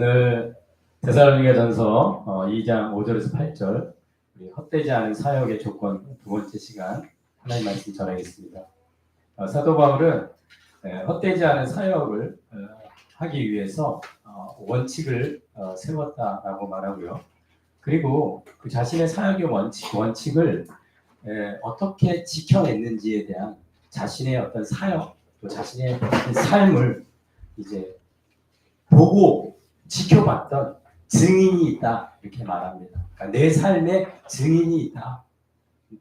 오늘 데살로니가전서 2장 5절에서 8절 우리 헛되지 않은 사역의 조건 두 번째 시간 하나님 말씀 전하겠습니다. 사도 바울은 헛되지 않은 사역을 하기 위해서 원칙을 세웠다라고 말하고요. 그리고 그 자신의 사역의 원칙을 어떻게 지켜냈는지에 대한 자신의 어떤 사역 또 자신의 삶을 이제 보고 지켜봤던 증인이 있다 이렇게 말합니다. 그러니까 내 삶에 증인이 있다.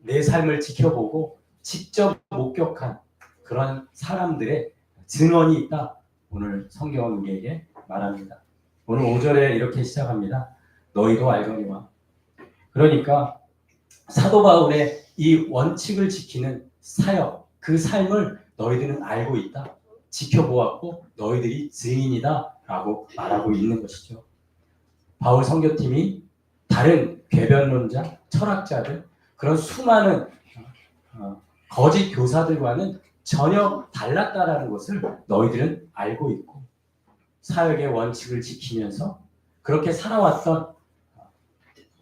내 삶을 지켜보고 직접 목격한 그런 사람들의 증언이 있다. 오늘 성경은 우리에게 말합니다. 오늘 5절에 이렇게 시작합니다. 너희도 알거니와. 그러니까 사도 바울의 이 원칙을 지키는 사역, 그 삶을 너희들은 알고 있다. 지켜보았고 너희들이 증인이다 라고 말하고 있는 것이죠. 바울 선교팀이 다른 궤변론자, 철학자들, 그런 수많은 거짓 교사들과는 전혀 달랐다라는 것을 너희들은 알고 있고 사역의 원칙을 지키면서 그렇게 살아왔던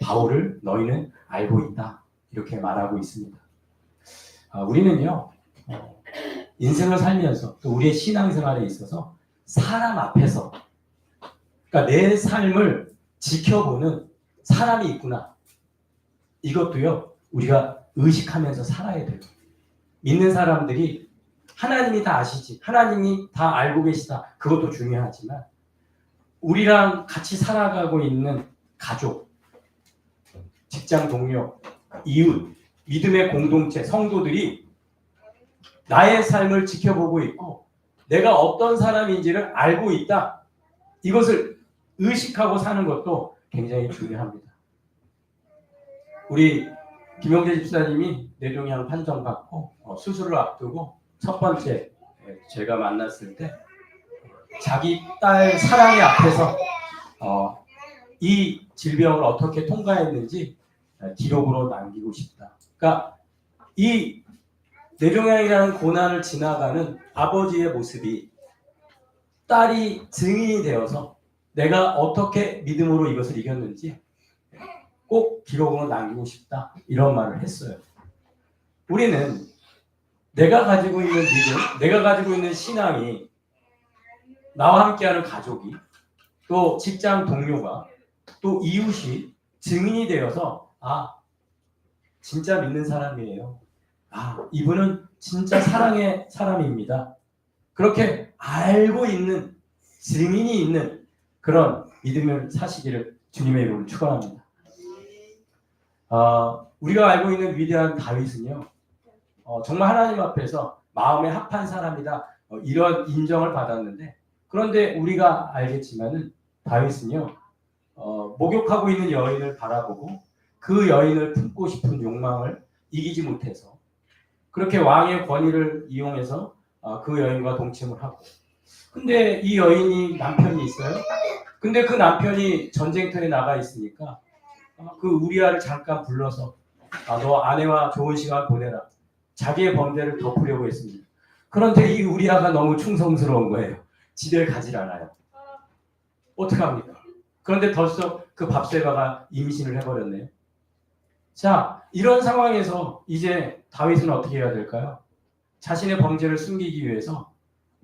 바울을 너희는 알고 있다. 이렇게 말하고 있습니다. 우리는요, 인생을 살면서 또 우리의 신앙생활에 있어서 사람 앞에서 그러니까 내 삶을 지켜보는 사람이 있구나. 이것도요, 우리가 의식하면서 살아야 돼요. 믿는 사람들이 하나님이 다 아시지, 하나님이 다 알고 계시다. 그것도 중요하지만 우리랑 같이 살아가고 있는 가족, 직장 동료, 이웃, 믿음의 공동체, 성도들이 나의 삶을 지켜보고 있고 내가 어떤 사람인지를 알고 있다. 이것을 의식하고 사는 것도 굉장히 중요합니다. 우리 김용재 집사님이 뇌종양 판정받고 수술을 앞두고 첫 번째 제가 만났을 때 자기 딸 사랑의 앞에서 이 질병을 어떻게 통과했는지 기록으로 남기고 싶다. 그러니까 이 뇌종양이라는 고난을 지나가는 아버지의 모습이 딸이 증인이 되어서 내가 어떻게 믿음으로 이것을 이겼는지 꼭 기록으로 남기고 싶다. 이런 말을 했어요. 우리는 내가 가지고 있는 믿음, 내가 가지고 있는 신앙이 나와 함께하는 가족이 또 직장 동료가 또 이웃이 증인이 되어서 진짜 믿는 사람이에요. 이분은 진짜 사랑의 사람입니다. 그렇게 알고 있는 증인이 있는 그런 믿음을 사시기를 주님의 이름으로 축원합니다. 우리가 알고 있는 위대한 다윗은요, 정말 하나님 앞에서 마음에 합한 사람이다 이런 인정을 받았는데 그런데 우리가 알겠지만은 다윗은요, 목욕하고 있는 여인을 바라보고 그 여인을 품고 싶은 욕망을 이기지 못해서 그렇게 왕의 권위를 이용해서 그 여인과 동침을 하고 근데 이 여인이 남편이 있어요. 근데 그 남편이 전쟁터에 나가 있으니까 그 우리아를 잠깐 불러서 너 아내와 좋은 시간 보내라. 자기의 범죄를 덮으려고 했습니다. 그런데 이 우리아가 너무 충성스러운 거예요. 집에 가질 않아요. 어떡합니까? 그런데 벌써 그 밥세바가 임신을 해버렸네요. 자, 이런 상황에서 이제 다윗은 어떻게 해야 될까요? 자신의 범죄를 숨기기 위해서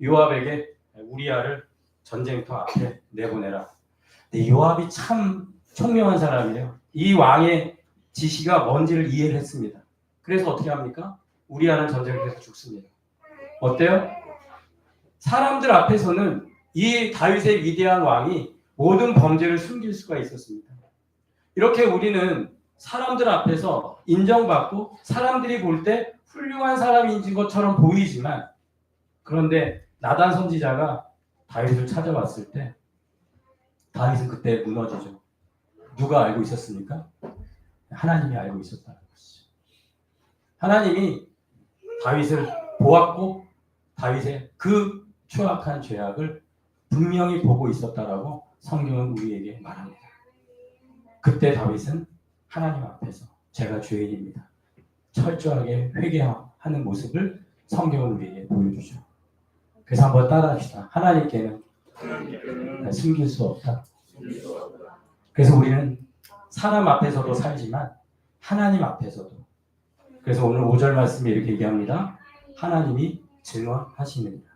요압에게 우리아를 전쟁터 앞에 내보내라. 근데 요압이 참 총명한 사람이에요. 이 왕의 지시가 뭔지를 이해를 했습니다. 그래서 어떻게 합니까? 우리아는 전쟁터에서 죽습니다. 어때요? 사람들 앞에서는 이 다윗의 위대한 왕이 모든 범죄를 숨길 수가 있었습니다. 이렇게 우리는 사람들 앞에서 인정받고 사람들이 볼 때 훌륭한 사람인 것처럼 보이지만 그런데 나단 선지자가 다윗을 찾아왔을 때 다윗은 그때 무너지죠. 누가 알고 있었습니까? 하나님이 알고 있었다는 것이죠. 하나님이 다윗을 보았고 다윗의 그 추악한 죄악을 분명히 보고 있었다라고 성경은 우리에게 말합니다. 그때 다윗은 하나님 앞에서 제가 죄인입니다. 철저하게 회개하는 모습을 성경은 우리에게 보여주죠. 그래서 한번 따라합시다. 하나님께는 숨길 수 없다. 그래서 우리는 사람 앞에서도 살지만 하나님 앞에서도. 그래서 오늘 5절 말씀에 이렇게 얘기합니다. 하나님이 증언하시느니라.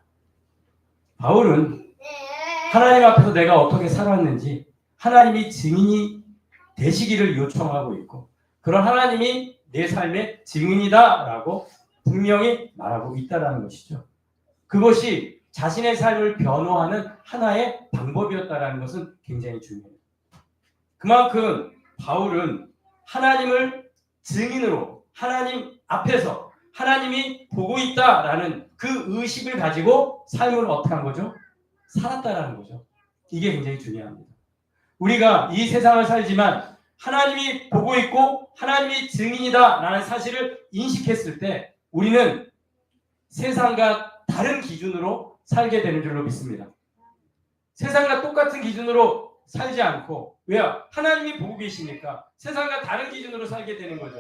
바울은 하나님 앞에서 내가 어떻게 살았는지 하나님이 증인이 되시기를 요청하고 있고, 그런 하나님이 내 삶의 증인이다라고 분명히 말하고 있다라는 것이죠. 그것이 자신의 삶을 변호하는 하나의 방법이었다라는 것은 굉장히 중요해요. 그만큼 바울은 하나님을 증인으로 하나님 앞에서 하나님이 보고 있다라는 그 의식을 가지고 삶을 어떻게 한 거죠? 살았다라는 거죠. 이게 굉장히 중요합니다. 우리가 이 세상을 살지만 하나님이 보고 있고 하나님이 증인이다라는 사실을 인식했을 때 우리는 세상과 다른 기준으로 살게 되는 줄로 믿습니다. 세상과 똑같은 기준으로 살지 않고, 왜요? 하나님이 보고 계시니까 세상과 다른 기준으로 살게 되는 거죠.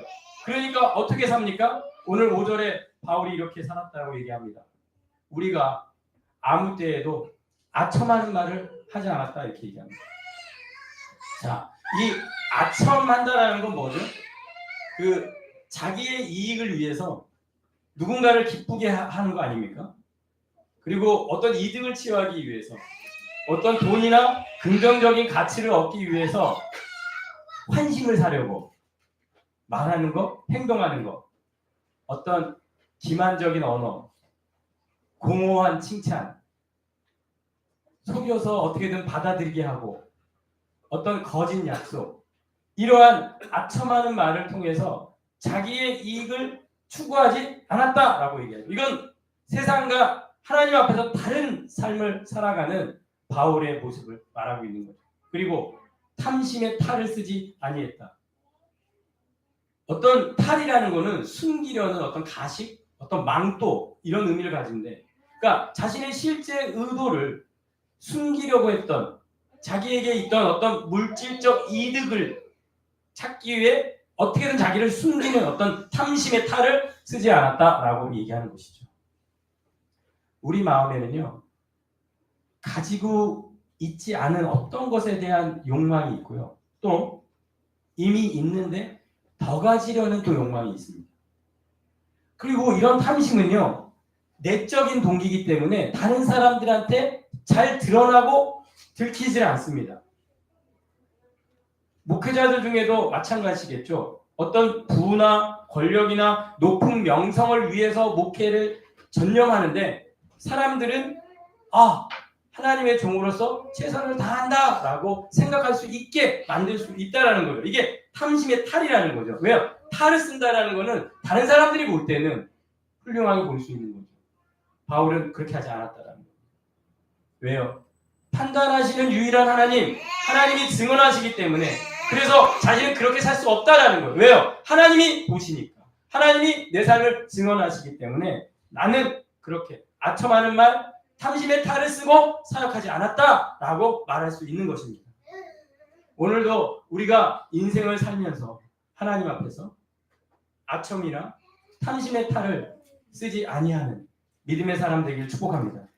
그러니까 어떻게 삽니까? 오늘 5절에 바울이 이렇게 살았다고 얘기합니다. 우리가 아무 때에도 아첨하는 말을 하지 않았다 이렇게 얘기합니다. 자, 이 아첨한다라는 건 뭐죠? 그 자기의 이익을 위해서 누군가를 기쁘게 하는 거 아닙니까? 그리고 어떤 이득을 취하기 위해서, 어떤 돈이나 긍정적인 가치를 얻기 위해서 환심을 사려고 말하는 거, 행동하는 거, 어떤 기만적인 언어, 공허한 칭찬, 속여서 어떻게든 받아들이게 하고, 어떤 거짓 약속, 이러한 아첨하는 말을 통해서 자기의 이익을 추구하지 않았다라고 얘기해요. 이건 세상과 하나님 앞에서 다른 삶을 살아가는 바울의 모습을 말하고 있는 거죠. 그리고 탐심의 탈을 쓰지 아니했다. 어떤 탈이라는 거는 숨기려는 어떤 가식, 어떤 망토, 이런 의미를 가지는데, 그러니까 자신의 실제 의도를 숨기려고 했던, 자기에게 있던 어떤 물질적 이득을 찾기 위해 어떻게든 자기를 숨기는 어떤 탐심의 탈을 쓰지 않았다라고 얘기하는 것이죠. 우리 마음에는요, 가지고 있지 않은 어떤 것에 대한 욕망이 있고요, 또 이미 있는데 더 가지려는 또 욕망이 있습니다. 그리고 이런 탐심은요, 내적인 동기이기 때문에 다른 사람들한테 잘 드러나고 들키질 않습니다. 목회자들 중에도 마찬가지겠죠. 어떤 부나 권력이나 높은 명성을 위해서 목회를 전념하는데, 사람들은 하나님의 종으로서 최선을 다한다 라고 생각할 수 있게 만들 수 있다라는 거예요. 이게 탐심의 탈이라는 거죠. 왜요? 탈을 쓴다라는 거는 다른 사람들이 볼 때는 훌륭하게 볼 수 있는 거죠. 바울은 그렇게 하지 않았다라는 거예요. 왜요? 판단하시는 유일한 하나님, 하나님이 증언하시기 때문에, 그래서 자신은 그렇게 살 수 없다라는 거예요. 왜요? 하나님이 보시니까. 하나님이 내 삶을 증언하시기 때문에 나는 그렇게 아첨하는 말, 탐심의 탈을 쓰고 사역하지 않았다라고 말할 수 있는 것입니다. 오늘도 우리가 인생을 살면서 하나님 앞에서 아첨이나 탐심의 탈을 쓰지 아니하는 믿음의 사람 되기를 축복합니다.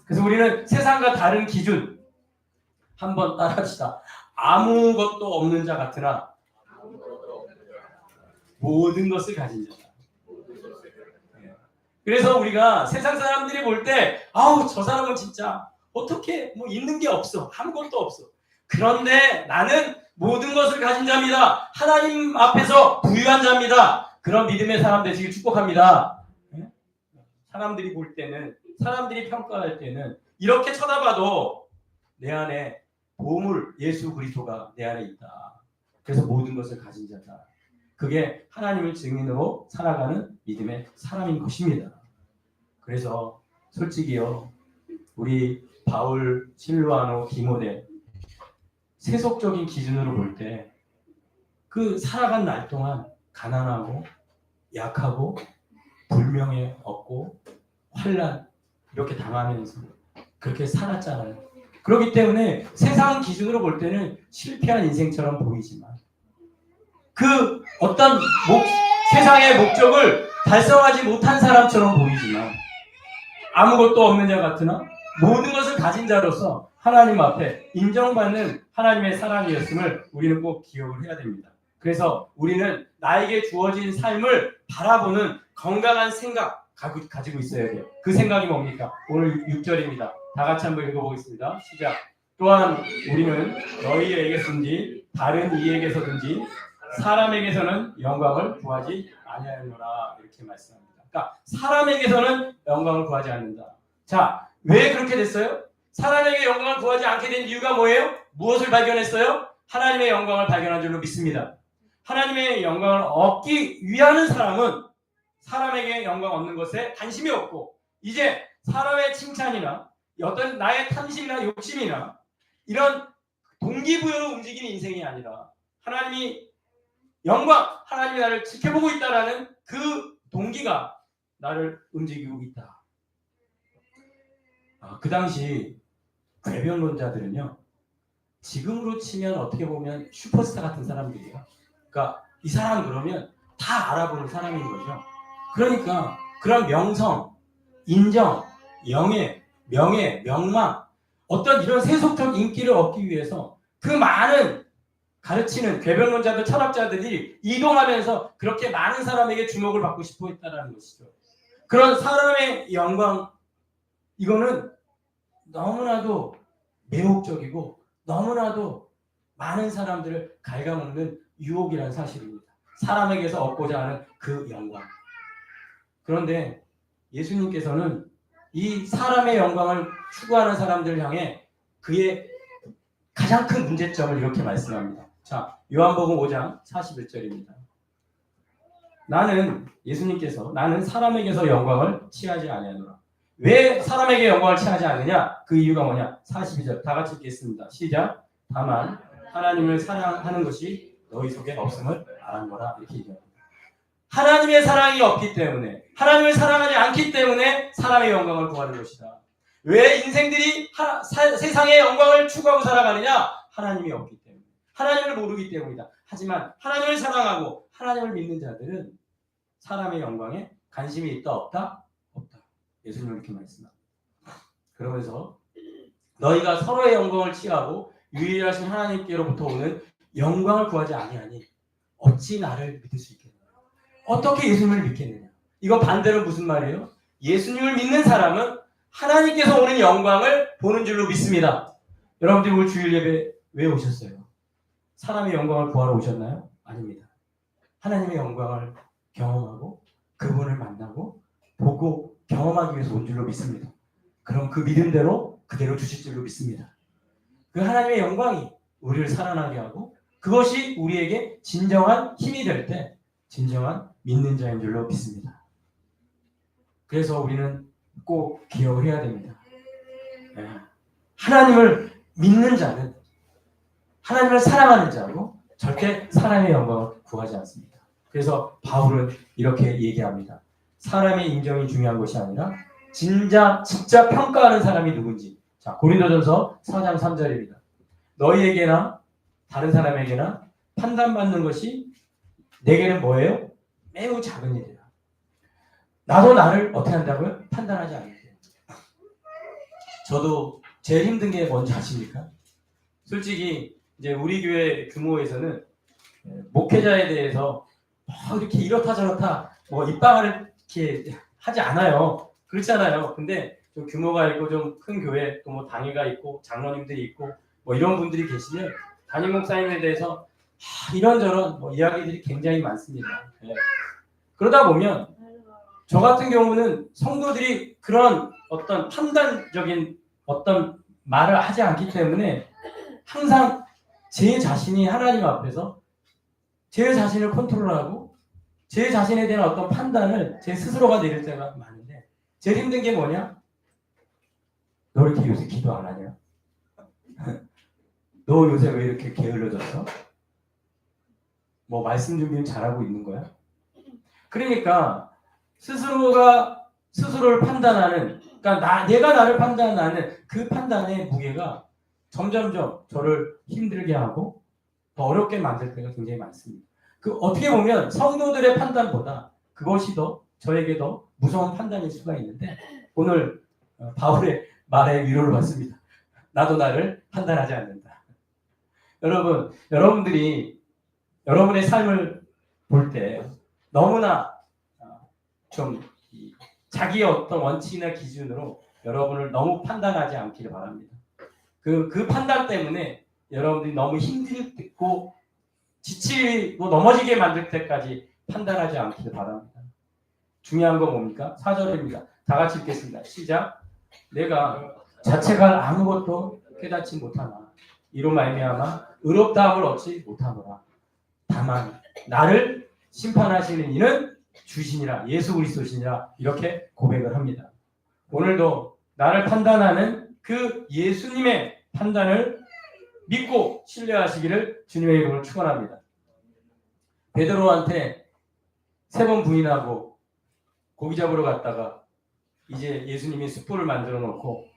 그래서 우리는 세상과 다른 기준 한번 따라합시다. 아무것도 없는 자 같으나 모든 것을 가진 자다. 그래서 우리가 세상 사람들이 볼 때 저 사람은 진짜 어떻게 있는 게 없어, 아무것도 없어. 그런데 나는 모든 것을 가진 자입니다. 하나님 앞에서 부유한 자입니다. 그런 믿음의 사람 되시길 축복합니다. 사람들이 볼 때는, 사람들이 평가할 때는 이렇게 쳐다봐도 내 안에 보물 예수 그리스도가 내 안에 있다. 그래서 모든 것을 가진 자다. 그게 하나님을 증인으로 살아가는 믿음의 사람인 것입니다. 그래서 솔직히요, 우리 바울, 실루아노, 디모데 세속적인 기준으로 볼 때 그 살아간 날 동안 가난하고 약하고 불명예 없고 환난 이렇게 당하면서 그렇게 살았잖아요. 그렇기 때문에 세상 기준으로 볼 때는 실패한 인생처럼 보이지만, 그 어떤 세상의 목적을 달성하지 못한 사람처럼 보이지만, 아무것도 없는 자 같으나 모든 것을 가진 자로서 하나님 앞에 인정받는 하나님의 사람이었음을 우리는 꼭 기억을 해야 됩니다. 그래서 우리는 나에게 주어진 삶을 바라보는 건강한 생각 가지고 있어야 돼요. 그 생각이 뭡니까? 오늘 6절입니다. 다 같이 한번 읽어보겠습니다. 시작. 또한 우리는 너희에게서든지 다른 이에게서든지 사람에게서는 영광을 구하지 아니하노라 이렇게 말씀합니다. 그러니까 사람에게서는 영광을 구하지 않는다. 자, 왜 그렇게 됐어요? 사람에게 영광을 구하지 않게 된 이유가 뭐예요? 무엇을 발견했어요? 하나님의 영광을 발견한 줄로 믿습니다. 하나님의 영광을 얻기 위하는 사람은 사람에게 영광 얻는 것에 관심이 없고 이제 사람의 칭찬이나 어떤 나의 탐심이나 욕심이나 이런 동기부여로 움직이는 인생이 아니라 하나님이 영광, 하나님이 나를 지켜보고 있다라는 그 동기가 나를 움직이고 있다. 그 당시 궤변론자들은요, 지금으로 치면 어떻게 보면 슈퍼스타 같은 사람들이에요. 그러니까 이 사람 그러면 다 알아보는 사람인 거죠. 그러니까 그런 명성, 인정, 영예, 명예, 명망, 어떤 이런 세속적 인기를 얻기 위해서 그 많은 가르치는 궤변론자들, 철학자들이 이동하면서 그렇게 많은 사람에게 주목을 받고 싶어 했다는 것이죠. 그런 사람의 영광, 이거는 너무나도 매혹적이고 너무나도 많은 사람들을 갉아먹는 유혹이라는 사실입니다. 사람에게서 얻고자 하는 그 영광. 그런데 예수님께서는 이 사람의 영광을 추구하는 사람들을 향해 그의 가장 큰 문제점을 이렇게 말씀합니다. 자, 요한복음 5장 41절입니다. 예수님께서 나는 사람에게서 영광을 취하지 아니하노라. 왜 사람에게 영광을 취하지 않느냐? 그 이유가 뭐냐? 42절 다 같이 읽겠습니다. 시작. 다만 하나님을 사랑하는 것이 너희 속에 없음을 알았노라. 이렇게 얘기합니다. 하나님의 사랑이 없기 때문에, 하나님을 사랑하지 않기 때문에 사람의 영광을 구하는 것이다. 왜 인생들이 세상의 영광을 추구하고 살아가느냐? 하나님이 없기 때문에, 하나님을 모르기 때문이다. 하지만 하나님을 사랑하고 하나님을 믿는 자들은 사람의 영광에 관심이 있다 없다? 없다. 예수님은 이렇게 말씀합니다. 그러면서 너희가 서로의 영광을 취하고 유일하신 하나님께로부터 오는 영광을 구하지 아니하니 어찌 나를 믿을 수 있겠느냐? 어떻게 예수님을 믿겠느냐? 이건 반대로 무슨 말이에요? 예수님을 믿는 사람은 하나님께서 오는 영광을 보는 줄로 믿습니다. 여러분들이 오늘 주일 예배 왜 오셨어요? 사람의 영광을 구하러 오셨나요? 아닙니다. 하나님의 영광을 경험하고 그분을 만나고 보고 경험하기 위해서 온 줄로 믿습니다. 그럼 그 믿음대로 그대로 주실 줄로 믿습니다. 그 하나님의 영광이 우리를 살아나게 하고 그것이 우리에게 진정한 힘이 될 때 진정한 믿는 자인 줄로 믿습니다. 그래서 우리는 꼭 기억을 해야 됩니다. 하나님을 믿는 자는 하나님을 사랑하는 자고 절대 사람의 영광을 구하지 않습니다. 그래서 바울은 이렇게 얘기합니다. 사람의 인정이 중요한 것이 아니라 진짜 평가하는 사람이 누군지. 자, 고린도전서 4장 3절입니다. 너희에게나 다른 사람에게나 판단받는 것이 내게는 뭐예요? 매우 작은 일이다. 나도 나를 어떻게 한다고요? 판단하지 않는데요. 저도 제일 힘든 게 뭔지 아십니까? 솔직히 이제 우리 교회 규모에서는 목회자에 대해서 이렇게 이렇다 저렇다 입방을 이렇게 하지 않아요. 그렇잖아요. 근데 좀 규모가 있고 좀 큰 교회 또 당회가 있고 장로님들이 있고 이런 분들이 계시면 담임 목사님에 대해서 이런저런 이야기들이 굉장히 많습니다. 그러다 보면 저 같은 경우는 성도들이 그런 어떤 판단적인 어떤 말을 하지 않기 때문에 항상 제 자신이 하나님 앞에서 제 자신을 컨트롤하고 제 자신에 대한 어떤 판단을 제 스스로가 내릴 때가 많은데 제일 힘든 게 뭐냐? 너 이렇게 요새 기도 안 하냐? 너 요새 왜 이렇게 게을러졌어? 말씀 준비는 잘하고 있는 거야? 그러니까 스스로가 스스로를 판단하는, 그러니까 내가 나를 판단하는 그 판단의 무게가 점점점 저를 힘들게 하고 더 어렵게 만들 때가 굉장히 많습니다. 어떻게 보면 성도들의 판단보다 그것이 더 저에게 더 무서운 판단일 수가 있는데 오늘 바울의 말에 위로를 받습니다. 나도 나를 판단하지 않는다. 여러분, 여러분들이 여러분의 삶을 볼 때 너무나 좀 자기의 어떤 원칙이나 기준으로 여러분을 너무 판단하지 않기를 바랍니다. 그 판단 때문에 여러분들이 너무 힘들고 지치고 넘어지게 만들 때까지 판단하지 않기를 바랍니다. 중요한 건 뭡니까? 4절입니다. 다 같이 읽겠습니다. 시작. 내가 자체가 아무것도 깨닫지 못하나 이로 말미암아 의롭다함을 얻지 못하노라. 다만 나를 심판하시는 이는 주시니라. 예수 그리스도시니라. 이렇게 고백을 합니다. 오늘도 나를 판단하는 그 예수님의 판단을 믿고 신뢰하시기를 주님의 이름으로 축원합니다. 베드로한테 3번 부인하고 고기 잡으러 갔다가 이제 예수님이 숯불을 만들어 놓고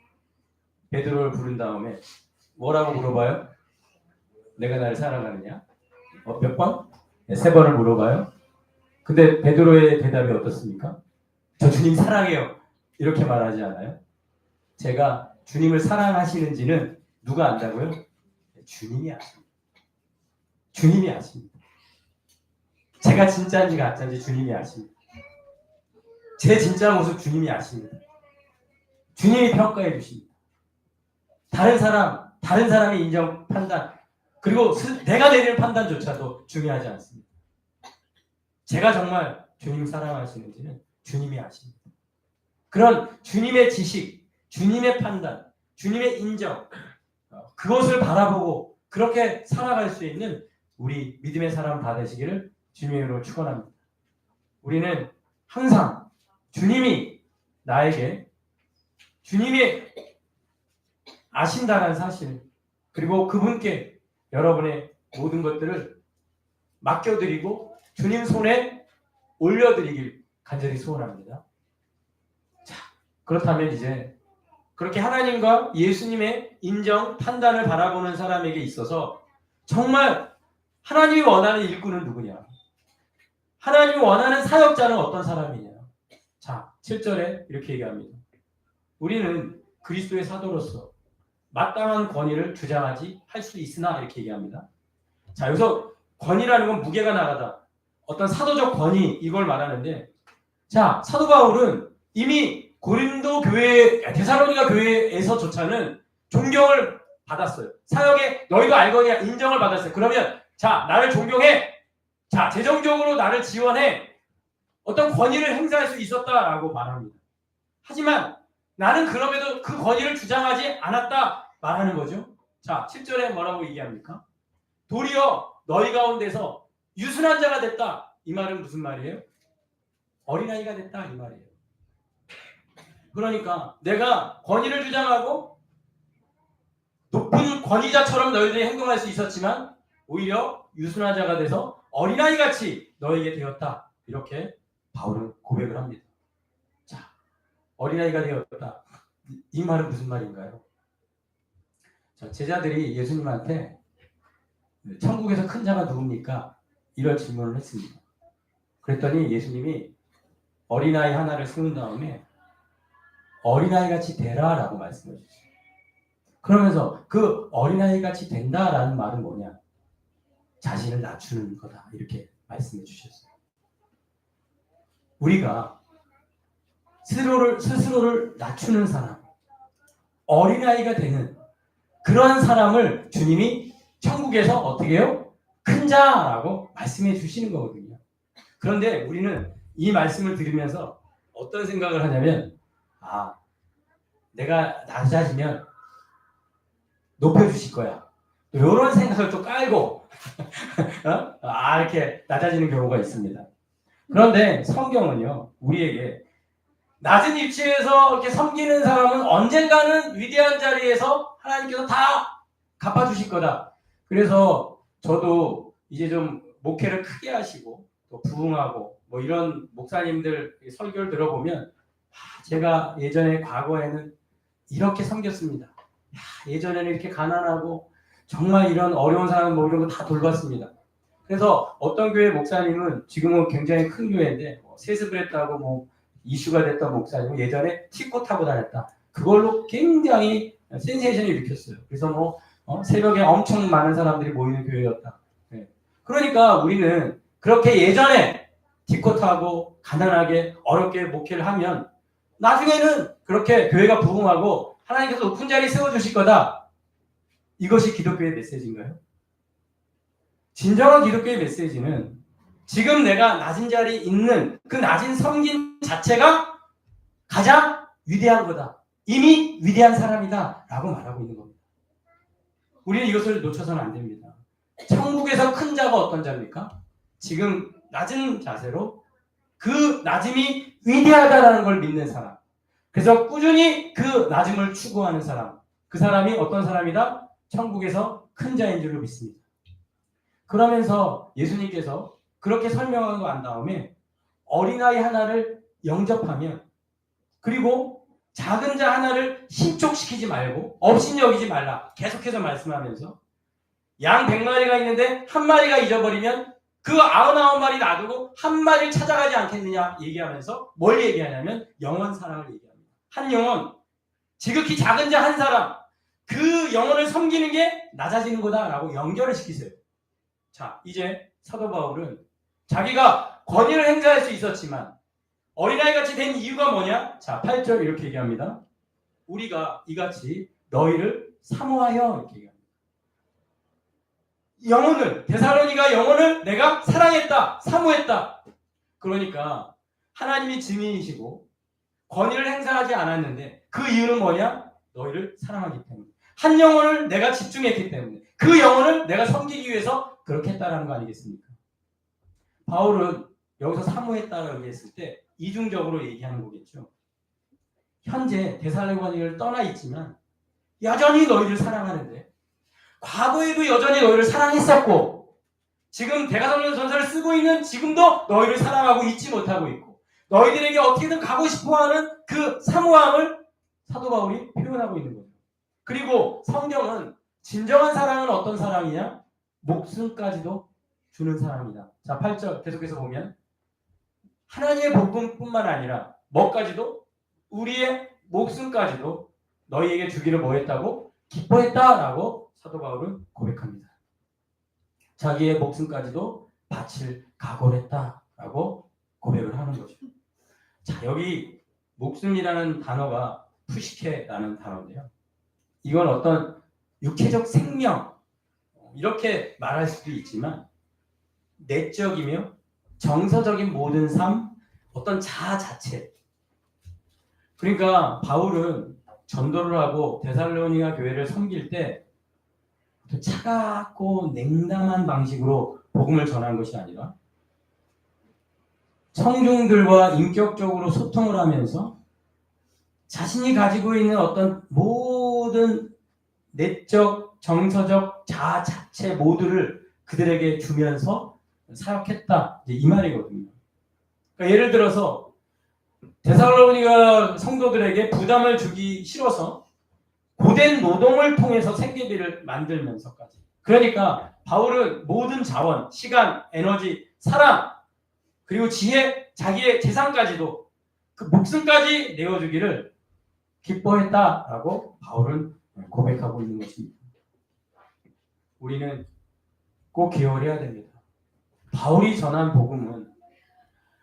베드로를 부른 다음에 뭐라고 물어봐요? 내가 나를 사랑하느냐? 몇 번? 네, 3번을 물어봐요. 근데 베드로의 대답이 어떻습니까? 저 주님 사랑해요. 이렇게 말하지 않아요? 제가 주님을 사랑하시는지는 누가 안다고요? 주님이 아십니다. 주님이 아십니다. 제가 진짜인지 가짜인지 주님이 아십니다. 제 진짜 모습 주님이 아십니다. 주님이 평가해 주십니다. 다른 사람의 인정, 판단, 그리고 내가 내리는 판단조차도 중요하지 않습니다. 제가 정말 주님 사랑하시는지는 주님이 아십니다. 그런 주님의 지식, 주님의 판단, 주님의 인정, 그것을 바라보고 그렇게 살아갈 수 있는 우리 믿음의 사람 다 되시기를 주님의 이름으로 축원합니다. 우리는 항상 주님이 나에게 주님이 아신다는 사실, 그리고 그분께 여러분의 모든 것들을 맡겨드리고 주님 손에 올려드리길 간절히 소원합니다. 자, 그렇다면 이제 그렇게 하나님과 예수님의 인정, 판단을 바라보는 사람에게 있어서 정말 하나님이 원하는 일꾼은 누구냐? 하나님이 원하는 사역자는 어떤 사람이냐? 자, 7절에 이렇게 얘기합니다. 우리는 그리스도의 사도로서 마땅한 권위를 주장하지 할 수 있으나 이렇게 얘기합니다. 자, 여기서 권위라는 건 무게가 나가다. 어떤 사도적 권위 이걸 말하는데, 자, 사도 바울은 이미 고린도 교회, 데살로니가 교회에서조차는 존경을 받았어요. 사역에 너희도 알거니와 인정을 받았어요. 그러면 자, 나를 존경해. 자, 재정적으로 나를 지원해. 어떤 권위를 행사할 수 있었다라고 말합니다. 하지만 나는 그럼에도 그 권위를 주장하지 않았다 말하는 거죠. 자, 7절에 뭐라고 얘기합니까? 도리어 너희 가운데서 유순한 자가 됐다. 이 말은 무슨 말이에요? 어린아이가 됐다 이 말이에요. 그러니까 내가 권위를 주장하고 높은 권위자처럼 너희들이 행동할 수 있었지만 오히려 유순한 자가 돼서 어린아이같이 너에게 되었다. 이렇게 바울은 고백을 합니다. 자, 어린아이가 되었다. 이 말은 무슨 말인가요? 자, 제자들이 예수님한테 천국에서 큰 자가 누굽니까? 이런 질문을 했습니다. 그랬더니 예수님이 어린아이 하나를 세운 다음에 어린아이같이 되라라고 말씀해 주셨어요. 그러면서 그 어린아이같이 된다라는 말은 뭐냐? 자신을 낮추는 거다. 이렇게 말씀해 주셨어요. 우리가 스스로를 낮추는 사람, 어린아이가 되는 그러한 사람을 주님이 천국에서 어떻게 해요? 큰 자라고 말씀해 주시는 거거든요. 그런데 우리는 이 말씀을 들으면서 어떤 생각을 하냐면, 아, 내가 낮아지면 높여주실 거야. 이런 생각을 또 깔고 이렇게 낮아지는 경우가 있습니다. 그런데 성경은요, 우리에게 낮은 위치에서 이렇게 섬기는 사람은 언젠가는 위대한 자리에서 하나님께서 다 갚아주실 거다. 그래서 저도 이제 좀 목회를 크게 하시고 또 부흥하고 뭐 이런 목사님들 설교를 들어보면 제가 예전에 과거에는 이렇게 섬겼습니다. 예전에는 이렇게 가난하고 정말 이런 어려운 사람 뭐 이런 거 다 돌봤습니다. 그래서 어떤 교회 목사님은 지금은 굉장히 큰 교회인데 세습을 했다고 뭐 이슈가 됐던 목사님은 예전에 티코 타고 다녔다. 그걸로 굉장히 센세이션을 일으켰어요. 그래서 새벽에 엄청 많은 사람들이 모이는 교회였다. 네. 그러니까 우리는 그렇게 예전에 기껏하고 가난하게 어렵게 목회를 하면 나중에는 그렇게 교회가 부흥하고 하나님께서 높은 자리에 세워주실 거다. 이것이 기독교의 메시지인가요? 진정한 기독교의 메시지는 지금 내가 낮은 자리에 있는 그 낮은 섬김 자체가 가장 위대한 거다. 이미 위대한 사람이다. 라고 말하고 있는 겁니다. 우리는 이것을 놓쳐서는 안 됩니다. 천국에서 큰 자가 어떤 자입니까? 지금 낮은 자세로 그 낮음이 위대하다라는 걸 믿는 사람. 그래서 꾸준히 그 낮음을 추구하는 사람. 그 사람이 어떤 사람이다? 천국에서 큰 자인 줄로 믿습니다. 그러면서 예수님께서 그렇게 설명한 거 한 다음에 어린아이 하나를 영접하면 그리고 작은 자 하나를 신촉시키지 말고 업신여기지 말라. 계속해서 말씀하면서 양 100마리가 있는데 한 마리가 잊어버리면 그 99마리 놔두고 한 마리를 찾아가지 않겠느냐 얘기하면서 뭘 얘기하냐면 영혼 사랑을 얘기합니다. 한 영혼, 지극히 작은 자 한 사람, 그 영혼을 섬기는 게 낮아지는 거다라고 연결을 시키세요. 자, 이제 사도 바울은 자기가 권위를 행사할 수 있었지만 어린아이같이 된 이유가 뭐냐? 자, 8절 이렇게 얘기합니다. 우리가 이같이 너희를 사모하여 이렇게 얘기합니다. 영혼을, 데살로니가 영혼을 내가 사랑했다, 사모했다. 그러니까 하나님이 증인이시고 권위를 행사하지 않았는데 그 이유는 뭐냐? 너희를 사랑하기 때문에. 한 영혼을 내가 집중했기 때문에 그 영혼을 내가 섬기기 위해서 그렇게 했다라는 거 아니겠습니까? 바울은 여기서 사모했다라고 얘기했을 때 이중적으로 얘기하는 거겠죠. 현재 데살로니가를 떠나 있지만 여전히 너희를 사랑하는데 과거에도 여전히 너희를 사랑했었고 지금 데살로니가전서를 쓰고 있는 지금도 너희를 사랑하고 잊지 못하고 있고 너희들에게 어떻게든 가고 싶어하는 그 사모함을 사도 바울이 표현하고 있는 거죠. 그리고 성경은 진정한 사랑은 어떤 사랑이냐? 목숨까지도 주는 사랑이다. 자, 8절 계속해서 보면 하나님의 복음뿐만 아니라 뭐까지도? 우리의 목숨까지도 너희에게 주기를 뭐했다고? 기뻐했다라고 사도 바울은 고백합니다. 자기의 목숨까지도 바칠 각오를 했다라고 고백을 하는 거죠. 자, 여기 목숨이라는 단어가 푸시케라는 단어인데요. 이건 어떤 육체적 생명 이렇게 말할 수도 있지만 내적이며 정서적인 모든 삶, 어떤 자아 자체. 그러니까 바울은 전도를 하고 데살로니가 교회를 섬길 때 차갑고 냉담한 방식으로 복음을 전한 것이 아니라 청중들과 인격적으로 소통을 하면서 자신이 가지고 있는 어떤 모든 내적, 정서적 자아 자체 모두를 그들에게 주면서 사역했다. 이제 이 말이거든요. 그러니까 예를 들어서 데살로니가 성도들에게 부담을 주기 싫어서 고된 노동을 통해서 생계비를 만들면서까지. 그러니까 바울은 모든 자원, 시간, 에너지, 사람, 그리고 지혜, 자기의 재산까지도 그 목숨까지 내어주기를 기뻐했다라고 바울은 고백하고 있는 것입니다. 우리는 꼭 기억을 해야 됩니다. 바울이 전한 복음은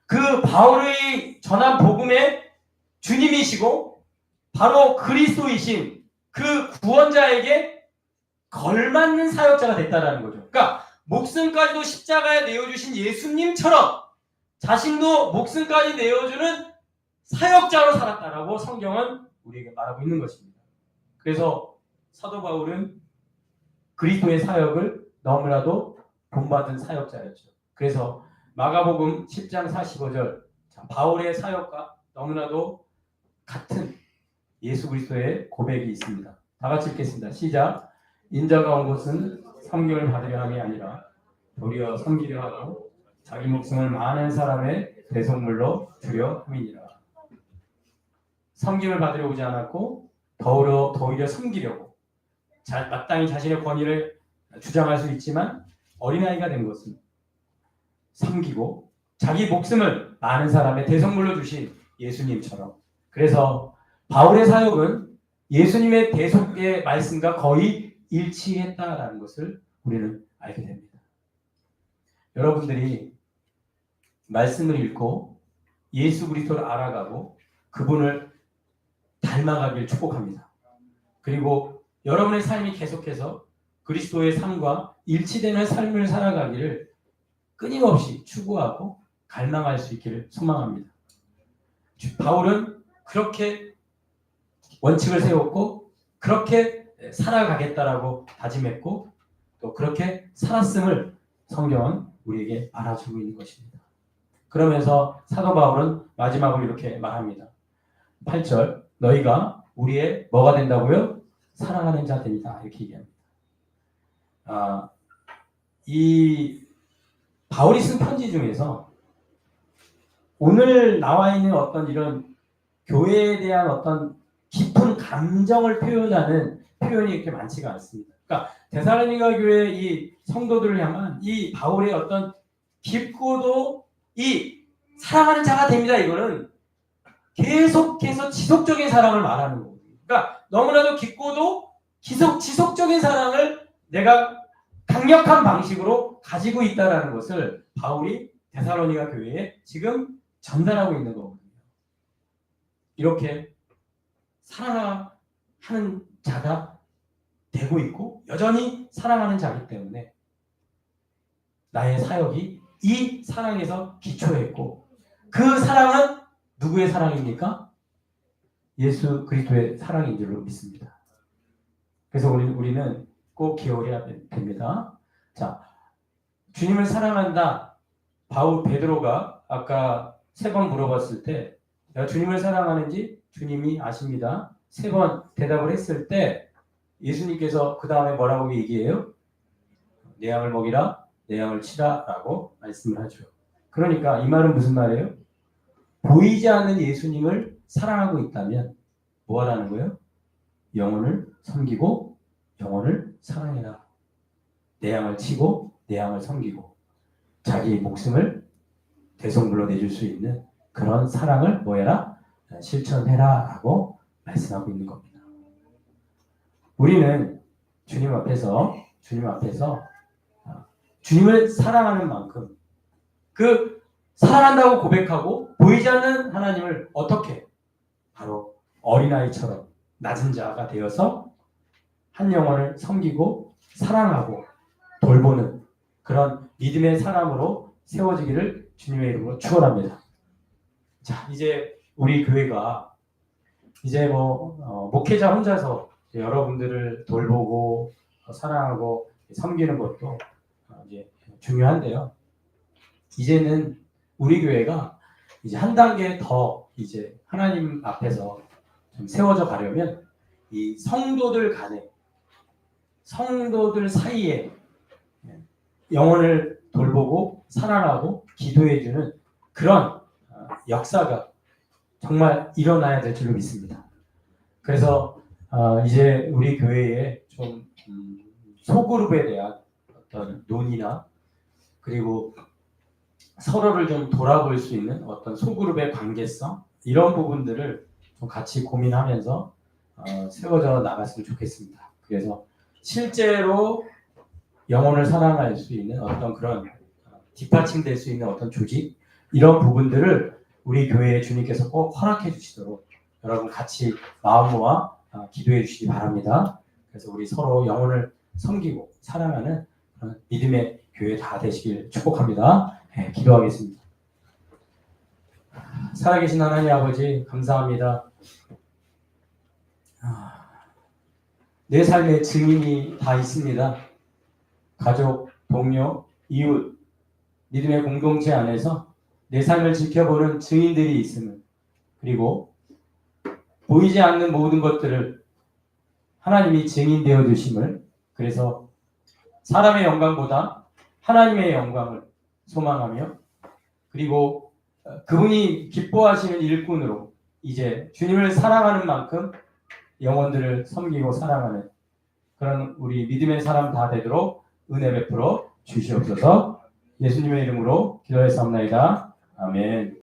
그 바울의 전한 복음의 주님이시고 바로 그리스도이신 그 구원자에게 걸맞는 사역자가 됐다라는 거죠. 그러니까 목숨까지도 십자가에 내어주신 예수님처럼 자신도 목숨까지 내어주는 사역자로 살았다라고 성경은 우리에게 말하고 있는 것입니다. 그래서 사도 바울은 그리스도의 사역을 너무나도 본받은 사역자였죠. 그래서 마가복음 10장 45절 바울의 사역과 너무나도 같은 예수 그리스도의 고백이 있습니다. 다 같이 읽겠습니다. 시작. 인자가 온 것은 섬김을 받으려 함이 아니라 도리어 섬기려 하고 자기 목숨을 많은 사람의 대속물로 주려 함이니라. 섬김을 받으려 오지 않았고 도리어 섬기려고 마땅히 자신의 권위를 주장할 수 있지만 어린아이가 된 것은 섬기고 자기 목숨을 많은 사람의 대속물로 주신 예수님처럼. 그래서 바울의 사역은 예수님의 대속의 말씀과 거의 일치했다라는 것을 우리는 알게 됩니다. 여러분들이 말씀을 읽고 예수 그리스도를 알아가고 그분을 닮아가길 축복합니다. 그리고 여러분의 삶이 계속해서 그리스도의 삶과 일치되는 삶을 살아가기를 끊임없이 추구하고 갈망할 수 있기를 소망합니다. 바울은 그렇게 원칙을 세웠고 그렇게 살아가겠다라고 다짐했고 또 그렇게 살았음을 성경은 우리에게 알아주고 있는 것입니다. 그러면서 사도 바울은 마지막으로 이렇게 말합니다. 8절 너희가 우리의 뭐가 된다고요? 사랑하는 자 됩니다. 이렇게 얘기합니다. 이 바울이 쓴 편지 중에서 오늘 나와 있는 어떤 이런 교회에 대한 어떤 깊은 감정을 표현하는 표현이 이렇게 많지가 않습니다. 그러니까 데살로니가 교회 이 성도들을 향한 이 바울의 어떤 깊고도 이 사랑하는 자가 됩니다. 이거는 계속해서 지속적인 사랑을 말하는 거거든요. 그러니까 너무나도 깊고도 지속적인 사랑을 내가 강력한 방식으로 가지고 있다는 것을 바울이 데살로니가 교회에 지금 전달하고 있는 거거든요. 이렇게 사랑하는 자가 되고 있고 여전히 사랑하는 자이기 때문에 나의 사역이 이 사랑에서 기초했고 그 사랑은 누구의 사랑입니까? 예수 그리스도의 사랑인 줄로 믿습니다. 그래서 우리는 꼭 기억해야 됩니다. 자, 주님을 사랑한다. 베드로가 아까 3번 물어봤을 때 내가 주님을 사랑하는지 주님이 아십니다. 3번 대답을 했을 때 예수님께서 그 다음에 뭐라고 얘기해요? 내 양을 먹이라, 내 양을 치라 라고 말씀을 하죠. 그러니까 이 말은 무슨 말이에요? 보이지 않는 예수님을 사랑하고 있다면 뭐 하라는 거예요? 영혼을 섬기고 영혼을 사랑해라. 내 양을 치고 내 양을 섬기고 자기의 목숨을 대성물로 내줄 수 있는 그런 사랑을 뭐해라? 실천해라 라고 말씀하고 있는 겁니다. 우리는 주님 앞에서 주님을 사랑하는 만큼 그 사랑한다고 고백하고 보이지 않는 하나님을 어떻게 바로 어린아이처럼 낮은 자가 되어서 한 영혼을 섬기고 사랑하고 돌보는 그런 믿음의 사람으로 세워지기를 주님의 이름으로 축원합니다. 자, 이제 우리 교회가 이제 목회자 혼자서 여러분들을 돌보고 사랑하고 섬기는 것도 이제 중요한데요. 이제는 우리 교회가 이제 한 단계 더 이제 하나님 앞에서 좀 세워져 가려면 이 성도들 사이에 영혼을 돌보고 사랑하고 기도해주는 그런 역사가 정말 일어나야 될 줄로 믿습니다. 그래서 이제 우리 교회에 좀 소그룹에 대한 어떤 논의나 그리고 서로를 좀 돌아볼 수 있는 어떤 소그룹의 관계성 이런 부분들을 좀 같이 고민하면서 세워져 나갔으면 좋겠습니다. 그래서 실제로 영혼을 사랑할 수 있는 어떤 그런 뒷받침 될 수 있는 어떤 조직 이런 부분들을 우리 교회에 주님께서 꼭 허락해 주시도록 여러분 같이 마음 모아 기도해 주시기 바랍니다. 그래서 우리 서로 영혼을 섬기고 사랑하는 그런 믿음의 교회 다 되시길 축복합니다. 네, 기도하겠습니다. 살아계신 하나님 아버지 감사합니다. 내 삶의 증인이 다 있습니다. 가족, 동료, 이웃, 믿음의 공동체 안에서 내 삶을 지켜보는 증인들이 있음을 그리고 보이지 않는 모든 것들을 하나님이 증인되어 주심을 그래서 사람의 영광보다 하나님의 영광을 소망하며 그리고 그분이 기뻐하시는 일꾼으로 이제 주님을 사랑하는 만큼 영혼들을 섬기고 사랑하는 그런 우리 믿음의 사람 다 되도록 은혜 베풀어 주시옵소서. 예수님의 이름으로 기도했사옵나이다. 아멘.